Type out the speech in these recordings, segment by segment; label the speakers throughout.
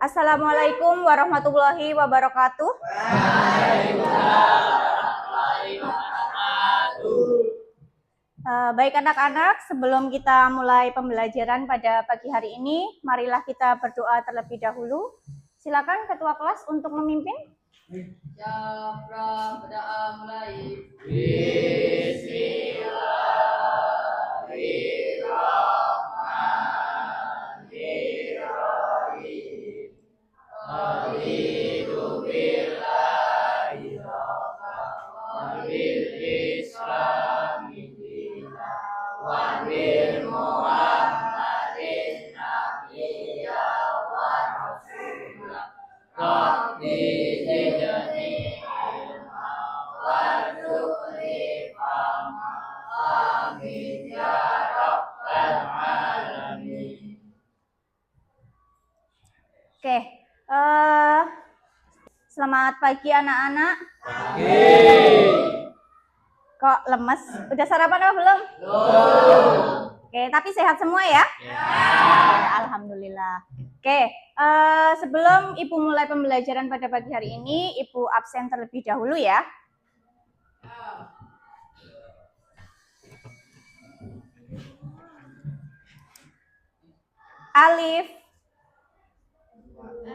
Speaker 1: Assalamualaikum warahmatullahi wabarakatuh. Baik anak-anak, sebelum kita mulai pembelajaran pada pagi hari ini, marilah kita berdoa terlebih dahulu. Silakan ketua kelas untuk memimpin. Oke, selamat pagi anak-anak. Kok lemes? Udah sarapan apa belum? Oke, tapi sehat semua ya? Alhamdulillah. Oke, sebelum Ibu mulai pembelajaran pada pagi hari ini, Ibu absen terlebih dahulu ya. Alif.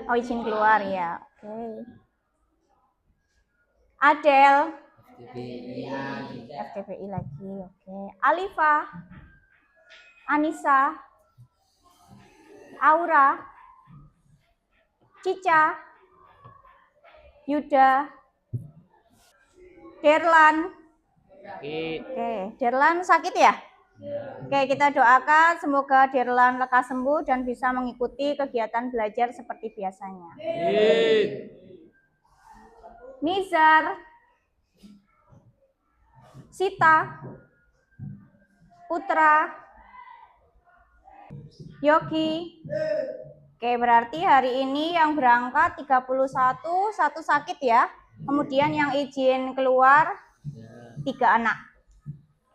Speaker 1: Oh, izin keluar ya. Oke. Adel. FTPI lagi. Oke. Alifa. Anissa. Aura. Cica. Yuda. Derlan. Oke, Derlan sakit ya? Oke, kita doakan semoga Derlan lekas sembuh dan bisa mengikuti kegiatan belajar seperti biasanya. Nizar, Sita, Putra, Yogi. Oke, berarti hari ini yang berangkat 31, satu sakit ya. Kemudian yang izin keluar 3 anak.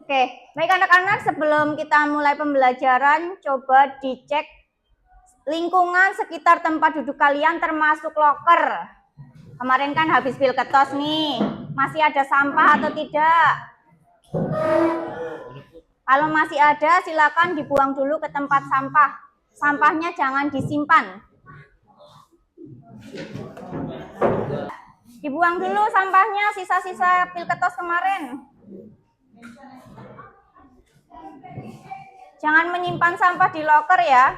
Speaker 1: Oke, baik anak-anak, sebelum kita mulai pembelajaran, coba dicek lingkungan sekitar tempat duduk kalian termasuk loker. Kemarin kan habis pil ketos nih, masih ada sampah atau tidak? Kalau masih ada, silakan dibuang dulu ke tempat sampah. Sampahnya jangan disimpan. Dibuang dulu sampahnya, sisa-sisa pil ketos kemarin. Jangan menyimpan sampah di loker ya.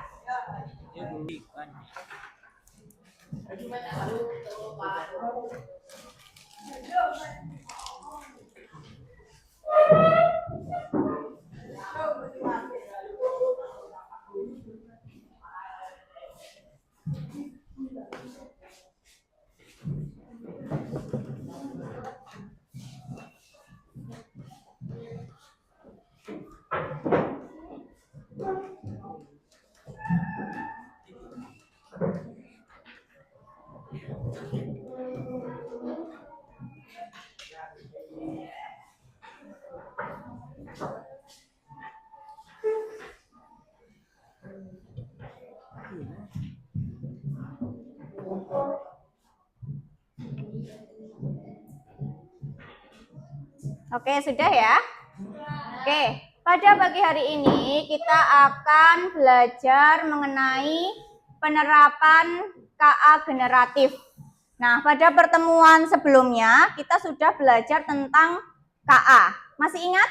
Speaker 1: Oke, sudah ya? Oke, pada pagi hari ini kita akan belajar mengenai penerapan KA generatif. Nah, pada pertemuan sebelumnya kita sudah belajar tentang KA. Masih ingat?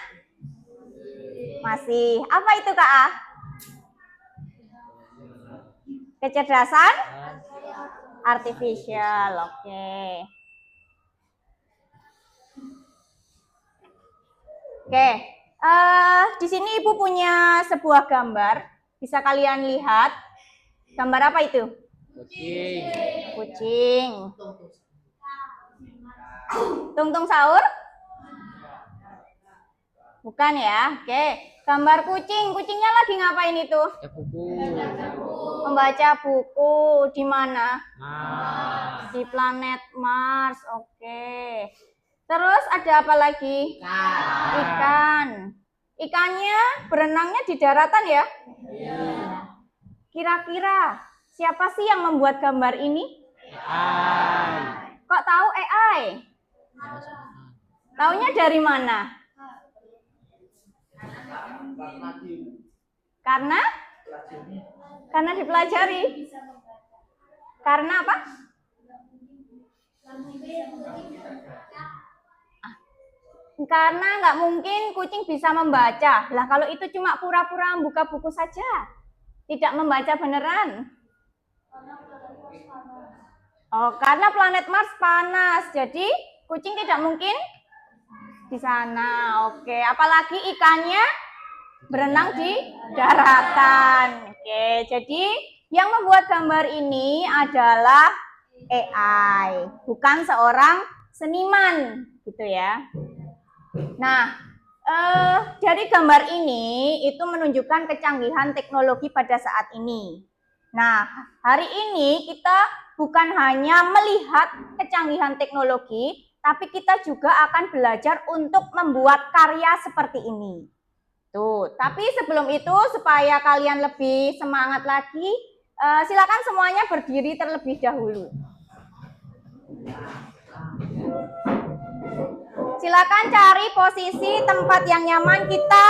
Speaker 1: Masih. Apa itu KA? Kecerdasan artifisial. Oke. Oke, di sini Ibu punya sebuah gambar. Bisa kalian lihat. Gambar apa itu? Kucing. Kucing. Tung-tung sahur? Bukan ya. Oke, gambar kucing. Kucingnya lagi ngapain itu?
Speaker 2: Buku.
Speaker 1: Membaca buku. Di mana?
Speaker 2: Mars.
Speaker 1: Di planet Mars. Oke. Terus ada apa lagi? Ikan. Ikannya berenangnya di daratan ya? Kira-kira Siapa sih yang membuat gambar ini?
Speaker 2: AI.
Speaker 1: Kok tahu AI? Taunya dari mana? Karena dipelajari. Karena apa? Karena nggak mungkin kucing bisa membaca. Lah kalau itu cuma pura-pura buka buku saja, tidak membaca beneran. Oh, karena planet Mars panas, jadi kucing tidak mungkin di sana. Oke, apalagi ikannya berenang di daratan. Oke, jadi yang membuat gambar ini adalah AI, bukan seorang seniman, gitu ya. Nah, dari gambar ini itu menunjukkan kecanggihan teknologi pada saat ini. Nah, hari ini kita bukan hanya melihat kecanggihan teknologi, tapi kita juga akan belajar untuk membuat karya seperti ini. Tuh, tapi sebelum itu supaya kalian lebih semangat lagi, silakan semuanya berdiri terlebih dahulu. Silakan cari posisi tempat yang nyaman, kita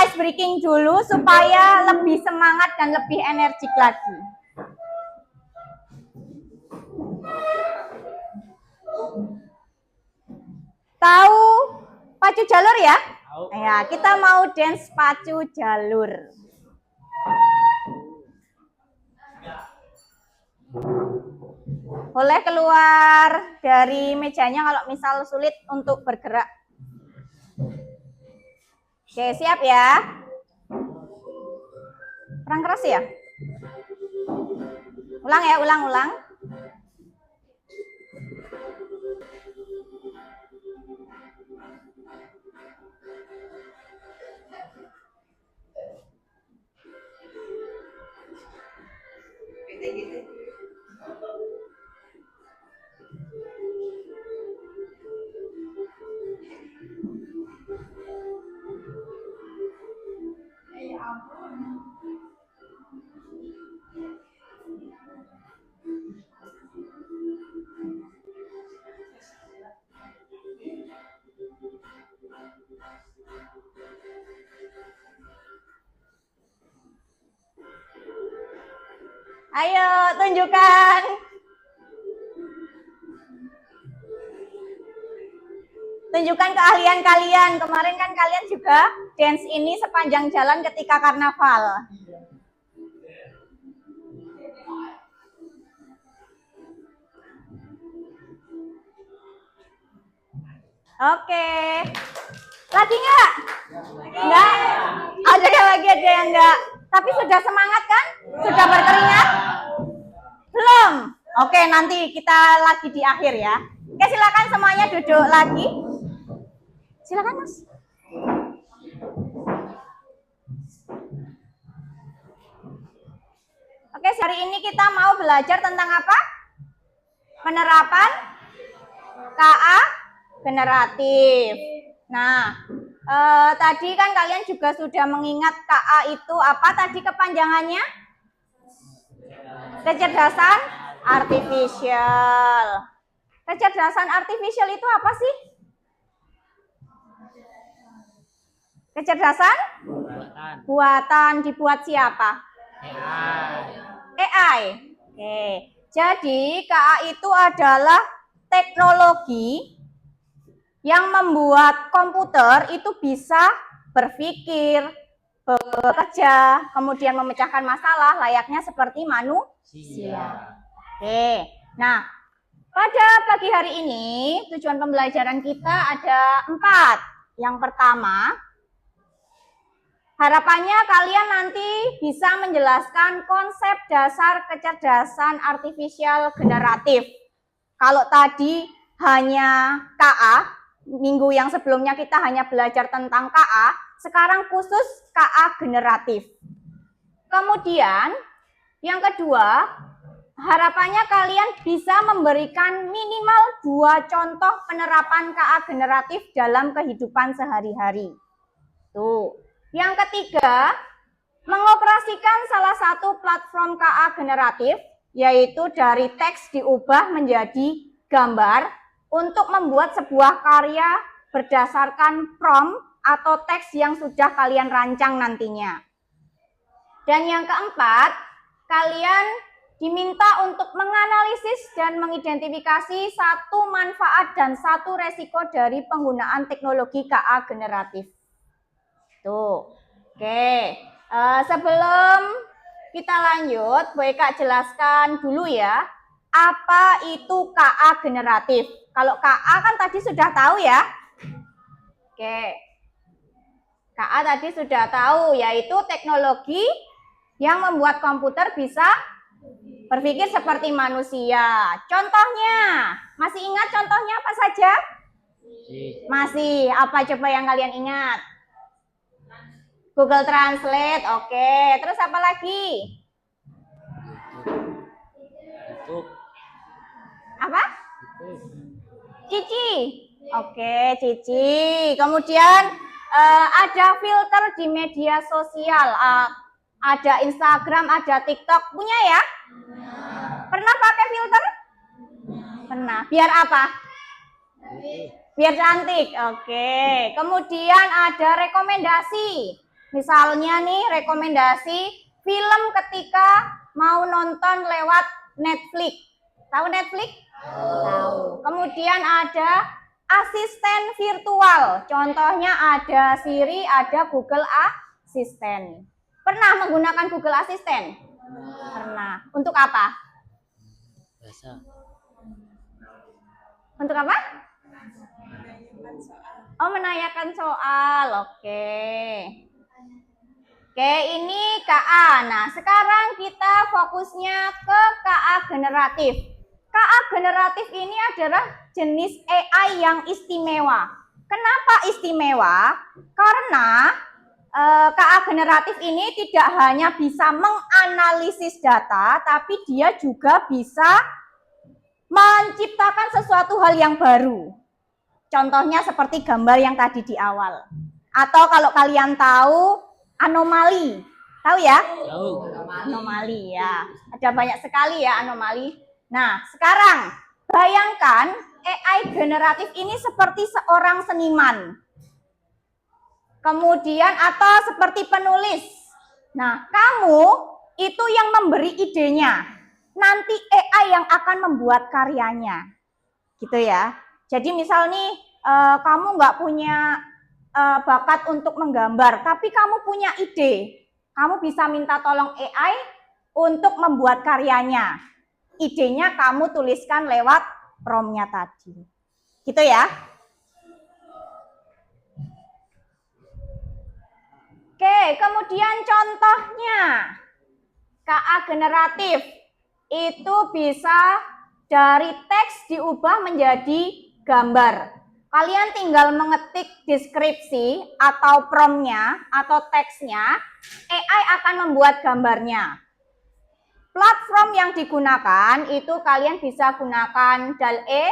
Speaker 1: ice breaking dulu supaya lebih semangat dan lebih energik lagi. Tahu pacu jalur ya? Ya, kita mau dance pacu jalur. Boleh keluar dari mejanya kalau misal sulit untuk bergerak. Oke, siap ya? Kurang keras ya? Ulang ya, ulang. Ayo, tunjukkan. Tunjukkan keahlian kalian. Kemarin kan kalian juga dance ini sepanjang jalan ketika karnaval. Oke. Lagi nggak? Enggak? Ada yang lagi, ada yang enggak. Tapi sudah semangat kan? Sudah berkeringat? Belum? Oke, nanti kita lagi di akhir ya. Oke, silakan semuanya duduk lagi. Silakan, Mas. Oke, hari ini kita mau belajar tentang apa? Penerapan KA generatif. Nah, tadi kan kalian juga sudah mengingat KA itu apa tadi kepanjangannya? Kecerdasan artifisial. Kecerdasan artifisial itu apa sih? Kecerdasan? Buatan. Dibuat siapa? AI. Oke. Jadi KA itu adalah teknologi yang membuat komputer itu bisa berpikir, bekerja, kemudian memecahkan masalah layaknya seperti manusia. Oke. Nah, pada pagi hari ini tujuan pembelajaran kita ada 4. Yang pertama, harapannya kalian nanti bisa menjelaskan konsep dasar kecerdasan artifisial generatif. Kalau tadi hanya KA, minggu yang sebelumnya kita hanya belajar tentang KA, sekarang khusus KA generatif. Kemudian, yang kedua, harapannya kalian bisa memberikan minimal 2 contoh penerapan KA generatif dalam kehidupan sehari-hari. Tuh. Yang ketiga, mengoperasikan salah satu platform KA generatif, yaitu dari teks diubah menjadi gambar untuk membuat sebuah karya berdasarkan prompt atau teks yang sudah kalian rancang nantinya. Dan yang keempat, kalian diminta untuk menganalisis dan mengidentifikasi satu manfaat dan satu resiko dari penggunaan teknologi KA generatif. Tuh, oke. Sebelum kita lanjut, boleh Kak jelaskan dulu ya, apa itu KA generatif? Kalau KA kan tadi sudah tahu ya. Oke. KA tadi sudah tahu, yaitu teknologi yang membuat komputer bisa berpikir seperti manusia. Contohnya, masih ingat contohnya apa saja? Masih. Apa coba yang kalian ingat? Google Translate, oke. Terus apa lagi?
Speaker 2: YouTube.
Speaker 1: Apa? Cici. Oke, Cici. Kemudian ada filter di media sosial. Ada Instagram, ada TikTok. Punya ya? Pernah pakai filter? Pernah. Biar apa? Biar cantik. Oke. Kemudian ada rekomendasi. Misalnya nih rekomendasi film ketika mau nonton lewat Netflix. Tahu Netflix? Tahu. Kemudian ada asisten virtual. Contohnya ada Siri, ada Google Assistant. Pernah menggunakan Google Assistant? Pernah. Untuk apa?
Speaker 2: Bahasa.
Speaker 1: Untuk apa? Oh, menanyakan soal. Oke. Oke, ini KA. Nah, sekarang kita fokusnya ke KA generatif. KA generatif ini adalah jenis AI yang istimewa. Kenapa istimewa? Karena KA generatif ini tidak hanya bisa menganalisis data, tapi dia juga bisa menciptakan sesuatu hal yang baru. Contohnya seperti gambar yang tadi di awal. Atau kalau kalian tahu anomali. Tahu ya?
Speaker 2: Tahu.
Speaker 1: Anomali ya. Ada banyak sekali ya anomali. Nah, sekarang bayangkan AI generatif ini seperti seorang seniman. Kemudian atau seperti penulis. Nah, kamu itu yang memberi idenya. Nanti AI yang akan membuat karyanya. Gitu ya. Jadi misal nih kamu nggak punya bakat untuk menggambar, tapi kamu punya ide. Kamu bisa minta tolong AI untuk membuat karyanya. Idenya kamu tuliskan lewat prompt-nya tadi. Gitu ya. Oke, kemudian contohnya KA generatif itu bisa dari teks diubah menjadi gambar. Kalian tinggal mengetik deskripsi atau prompt-nya atau teksnya, AI akan membuat gambarnya. Platform yang digunakan itu kalian bisa gunakan DALL-E,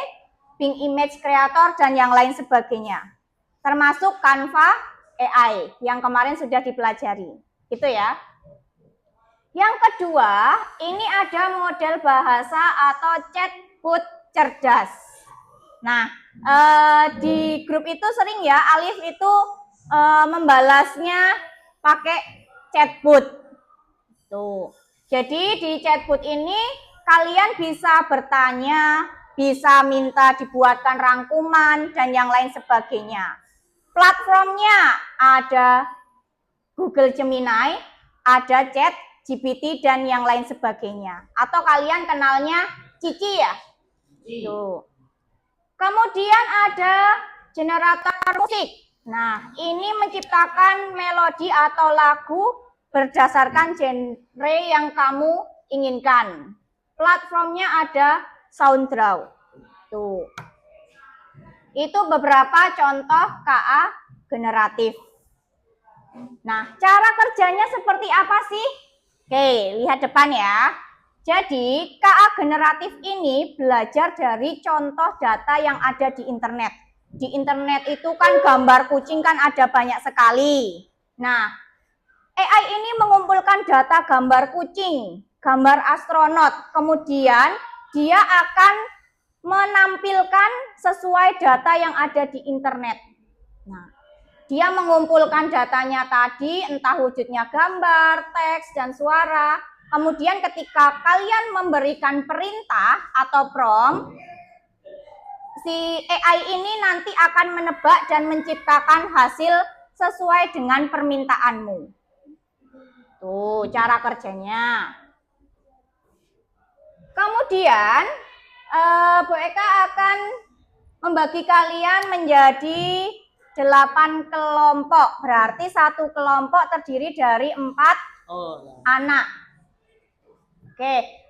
Speaker 1: Bing Image Creator, dan yang lain sebagainya. Termasuk Canva AI yang kemarin sudah dipelajari. Gitu ya. Yang kedua, ini ada model bahasa atau chatbot cerdas. Nah, di grup itu sering ya Alif itu membalasnya pakai chatbot. Tuh. Jadi di chatbot ini kalian bisa bertanya, bisa minta dibuatkan rangkuman dan yang lain sebagainya. Platformnya ada Google Gemini, ada ChatGPT dan yang lain sebagainya. Atau kalian kenalnya Cici ya? Tuh. Kemudian ada generator musik. Nah, ini menciptakan melodi atau lagu berdasarkan genre yang kamu inginkan. Platformnya ada SoundDraw. Tuh. Itu beberapa contoh KA generatif. Nah, cara kerjanya seperti apa sih? Oke, lihat depan ya. Jadi, KA generatif ini belajar dari contoh data yang ada di internet. Di internet itu kan gambar kucing kan ada banyak sekali. Nah, AI ini mengumpulkan data gambar kucing, gambar astronot, kemudian dia akan menampilkan sesuai data yang ada di internet. Nah, dia mengumpulkan datanya tadi, entah wujudnya gambar, teks, dan suara. Kemudian ketika kalian memberikan perintah atau prompt, si AI ini nanti akan menebak dan menciptakan hasil sesuai dengan permintaanmu. Tuh, cara kerjanya. Kemudian, Bu Eka akan membagi kalian menjadi 8 kelompok. Berarti satu kelompok terdiri dari 4 anak. Oke,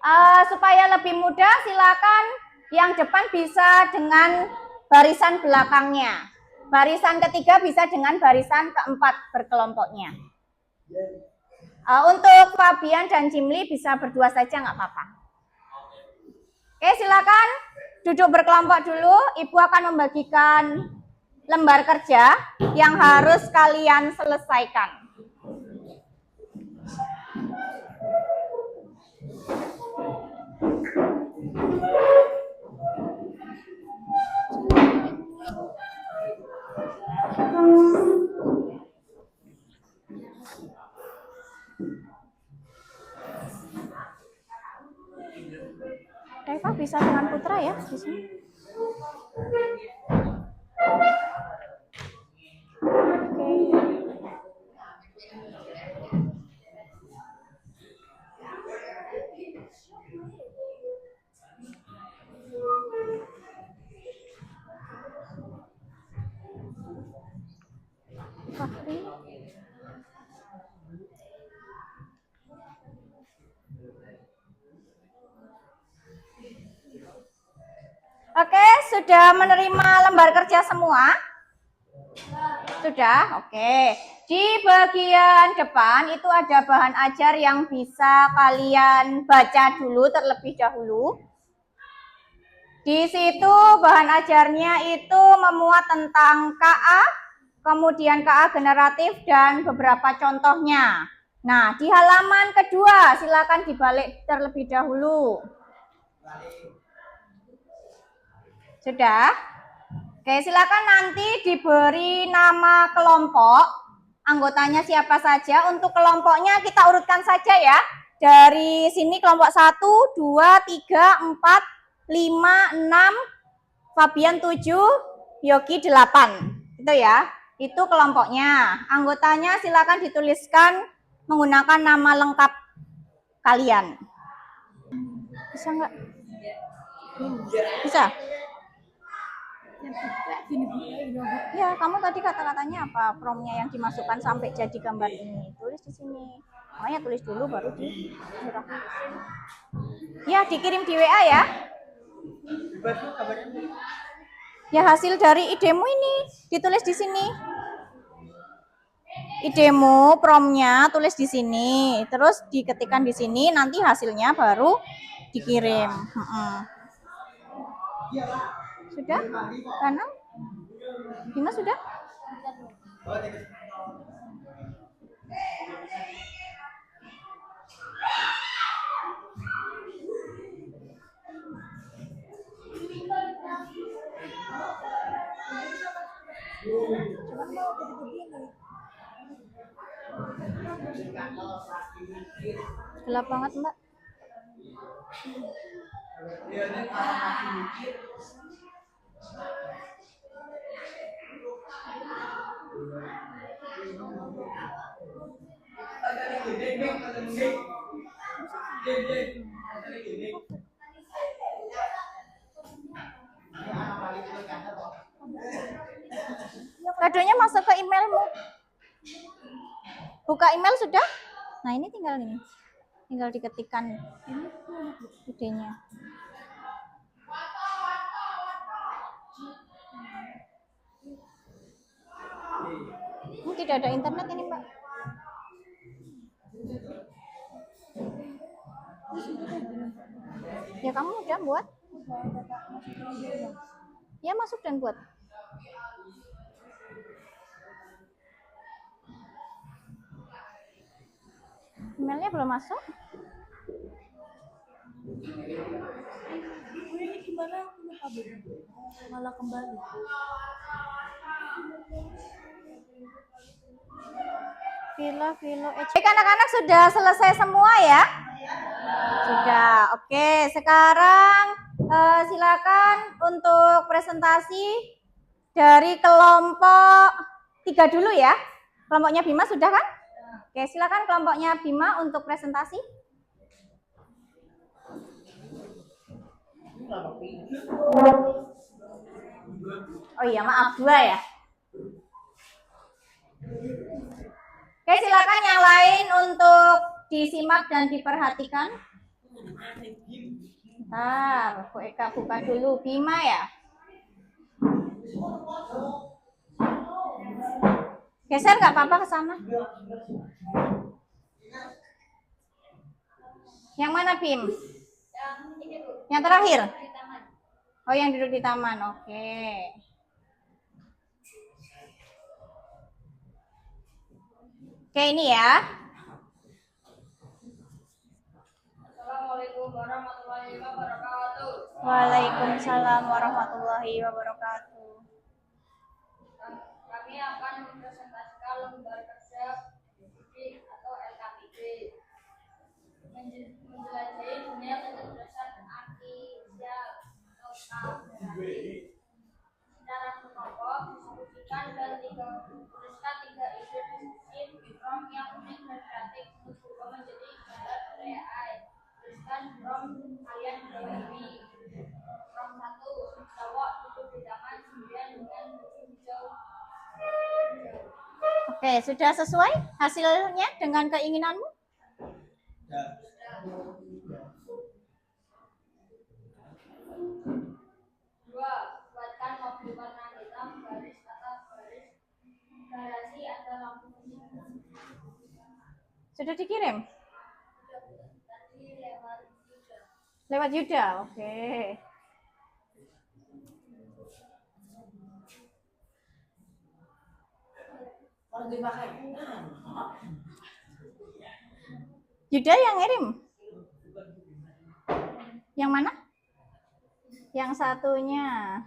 Speaker 1: supaya lebih mudah silakan yang depan bisa dengan barisan belakangnya. Barisan ketiga bisa dengan barisan keempat berkelompoknya. Untuk Fabian dan Jimli bisa berdua saja nggak apa-apa. Oke, silakan duduk berkelompok dulu. Ibu akan membagikan lembar kerja yang harus kalian selesaikan. Reva bisa dengan Putra ya di sini. Oke, sudah menerima lembar kerja semua? Sudah? Oke. Di bagian depan itu ada bahan ajar yang bisa kalian baca dulu terlebih dahulu. Di situ bahan ajarnya itu memuat tentang KA, kemudian KA generatif dan beberapa contohnya. Nah, di halaman kedua silakan dibalik terlebih dahulu. Sudah? Oke, silakan nanti diberi nama kelompok. Anggotanya siapa saja. Untuk kelompoknya kita urutkan saja ya. Dari sini kelompok 1, 2, 3, 4, 5, 6, Fabian 7, Yogi 8. Itu ya. Itu kelompoknya. Anggotanya silakan dituliskan menggunakan nama lengkap kalian. Bisa nggak? Bisa? Ya, kamu tadi kata-katanya apa? Promnya yang dimasukkan sampai jadi gambar ini. Tulis di sini. Makanya tulis dulu baru diserahkan. Ya, dikirim di WA ya. Ya, hasil dari idemu ini ditulis di sini. Idemu, promnya tulis di sini. Terus diketikkan di sini, nanti hasilnya baru dikirim. Sudah? Kanang? Bima sudah? Gelap banget, Mbak. Kadonya masuk ke emailmu. Buka email sudah? Nah, ini tinggal ini. Tinggal diketikkan idenya. Tidak ada internet ini, Mbak. Ya, kamu udah buat? Ya, masuk dan buat. Emailnya belum masuk.
Speaker 3: Ini gimana? Aku lupa malah kembali.
Speaker 1: Filo. Baik anak-anak, sudah selesai semua ya? Sudah. Oke, sekarang silakan untuk presentasi dari kelompok 3 dulu ya. Kelompoknya Bima sudah kan? Oke, silakan kelompoknya Bima untuk presentasi. Oh iya, maaf, 2 ya. Oke, silakan yang lain untuk disimak dan diperhatikan. Bentar, Bu Eka buka dulu. Bima ya? Geser nggak apa-apa ke sana. Yang mana, Bim? Yang terakhir? Oh, yang duduk di taman. Oke. Oke, ini ya.
Speaker 3: Assalamualaikum warahmatullahi wabarakatuh.
Speaker 1: Waalaikumsalam warahmatullahi wabarakatuh.
Speaker 3: Kami akan mempresentasikan lembar kerja atau LKPD, menjelajahi dunia kecerdasan artifisial atau KBRI. Secara pokok diskusikan dan tuliskan 3 ide diskusi prompt yang unik dan kreatif untuk berubah menjadi gambar dari AI. Tuliskan prompt kalian di bawah ini. Prompt 1, cowok duduk di taman sendirian dengan baju hijau.
Speaker 1: Oke, sudah sesuai hasilnya dengan keinginanmu?
Speaker 3: Dua, buatkan mobil warna hitam garis atas garis garasi ada lampu kuning.
Speaker 1: Sudah dikirim?
Speaker 3: Tadi lewat Yuda.
Speaker 1: Lewat Yuda, oke. Yuda yang ngirim? Yang mana? Yang satunya.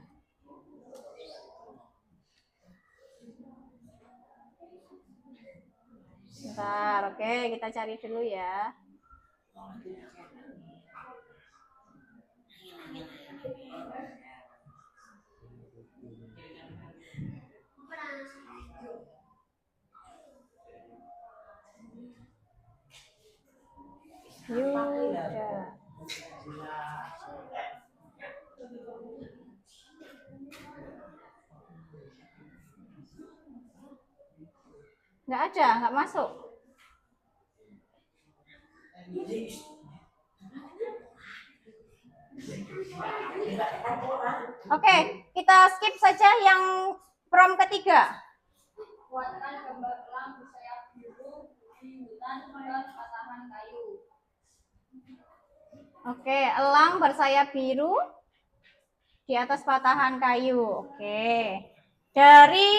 Speaker 1: Bentar, oke, kita cari dulu ya. Yuda. Nggak ada, nggak masuk. Oke, kita skip saja yang prompt ketiga.
Speaker 3: Buatkan gambar elang bersayap biru di hutan dan patahan kayu.
Speaker 1: Oke, elang bersayap biru di atas patahan kayu. Oke. Dari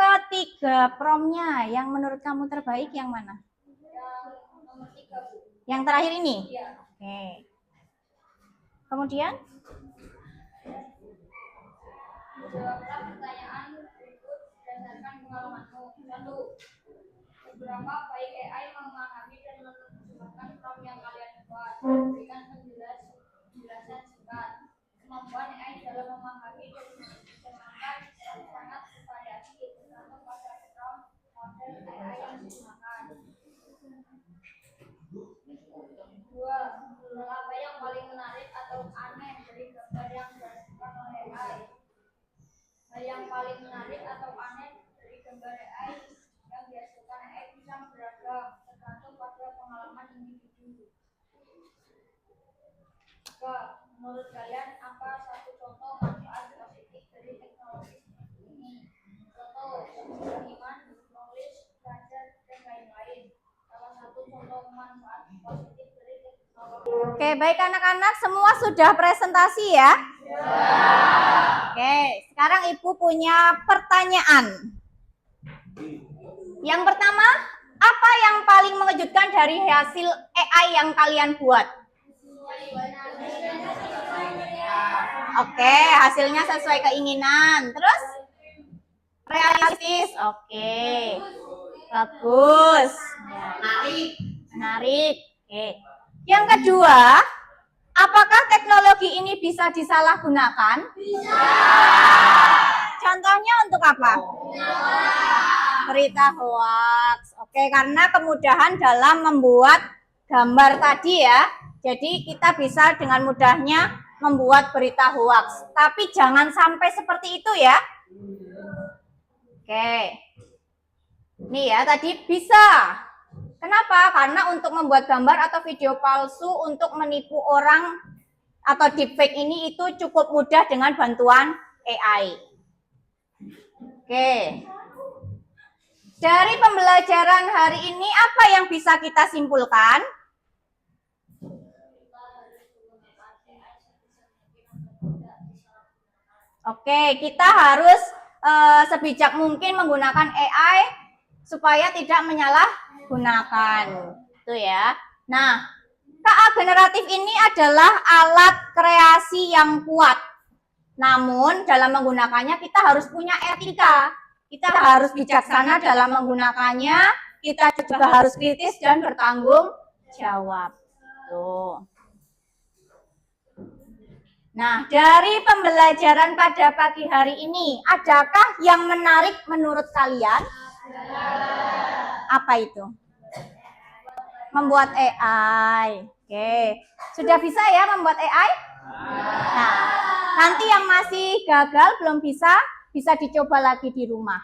Speaker 1: ketiga promptnya, yang menurut kamu terbaik yang mana?
Speaker 3: Yang nomor 3, Bu.
Speaker 1: Yang terakhir ini?
Speaker 3: Iya.
Speaker 1: Oke. Kemudian?
Speaker 3: Jawablah pertanyaan berikut berdasarkan pengalamanmu. 1. Seberapa baik AI memahami dan menerjemahkan prompt yang kalian buat? Berikan penjelasan singkat. Kemampuan AI dalam memahami dan menerjemahkan sangat bervariasi tergantung pada prompt model AI yang digunakan. 2. Hal apa yang paling menarik atau aneh dari gambar yang dihasilkan oleh AI? Hal yang paling menarik atau aneh dari gambar AI yang dihasilkan AI bisa beragam tergantung pada pengalaman individu. 3. Menurut kalian apa satu contoh manfaat positif dari teknologi ini? Contoh, seniman, menulis, belajar, dan lain-lain. Salah satu contoh manfaat positif dari teknologi.
Speaker 1: Oke, baik anak-anak, semua sudah presentasi ya? Oke, sekarang Ibu punya pertanyaan. Yang pertama, Apa yang paling mengejutkan dari hasil AI yang kalian buat? Oke, hasilnya sesuai keinginan. Terus? Realistis. Oke. Bagus. Menarik. Oke. Yang kedua, apakah teknologi ini bisa disalahgunakan? Bisa. Contohnya untuk apa? Berita hoax. Oke, karena kemudahan dalam membuat gambar tadi ya. Jadi kita bisa dengan mudahnya membuat berita hoax. Tapi jangan sampai seperti itu ya. Oke. Nih ya, tadi bisa. Kenapa? Karena untuk membuat gambar atau video palsu untuk menipu orang atau deepfake ini itu cukup mudah dengan bantuan AI. Oke. Dari pembelajaran hari ini apa yang bisa kita simpulkan? Oke, kita harus sebijak mungkin menggunakan AI supaya tidak menyalahgunakan. Itu ya. Nah, KA generatif ini adalah alat kreasi yang kuat. Namun dalam menggunakannya kita harus punya etika. Kita harus bijaksana dalam menggunakannya. Kita juga harus kritis dan bertanggung jawab. Tuh. Nah, dari pembelajaran pada pagi hari ini, adakah yang menarik menurut kalian? Apa itu? Membuat AI. Oke. Sudah bisa ya membuat AI? Nah, nanti yang masih gagal belum bisa dicoba lagi di rumah.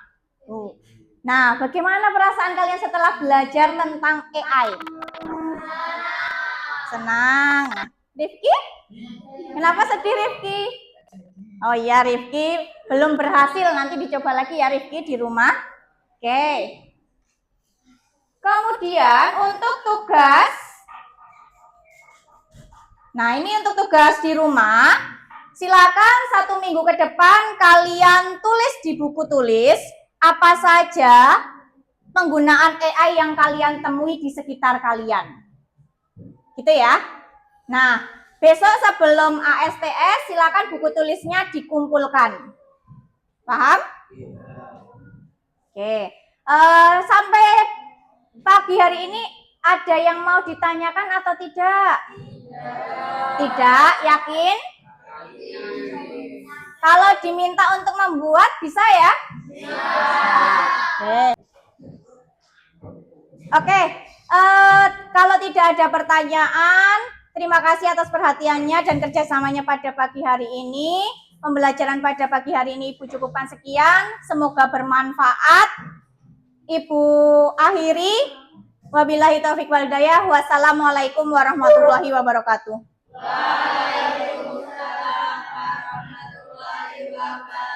Speaker 1: Nah, bagaimana perasaan kalian setelah belajar tentang AI? Senang. Rifki? Kenapa sedih Rifki? Oh iya, Rifki belum berhasil, nanti dicoba lagi ya Rifki di rumah. Oke. Kemudian untuk tugas, nah ini untuk tugas di rumah, silakan 1 minggu ke depan kalian tulis di buku tulis apa saja penggunaan AI yang kalian temui di sekitar kalian. Gitu ya. Nah, besok sebelum ASTS silakan buku tulisnya dikumpulkan. Paham? Oke. Sampai pagi hari ini ada yang mau ditanyakan atau tidak? Tidak, yakin? Kalau diminta untuk membuat bisa ya? Oke. Kalau tidak ada pertanyaan, terima kasih atas perhatiannya dan kerjasamanya pada pagi hari ini. Pembelajaran pada pagi hari ini Ibu cukupkan sekian. Semoga bermanfaat. Ibu akhiri. Wabillahi taufiq wal hidayah. Wassalamualaikum warahmatullahi wabarakatuh. Waalaikumsalam warahmatullahi wabarakatuh.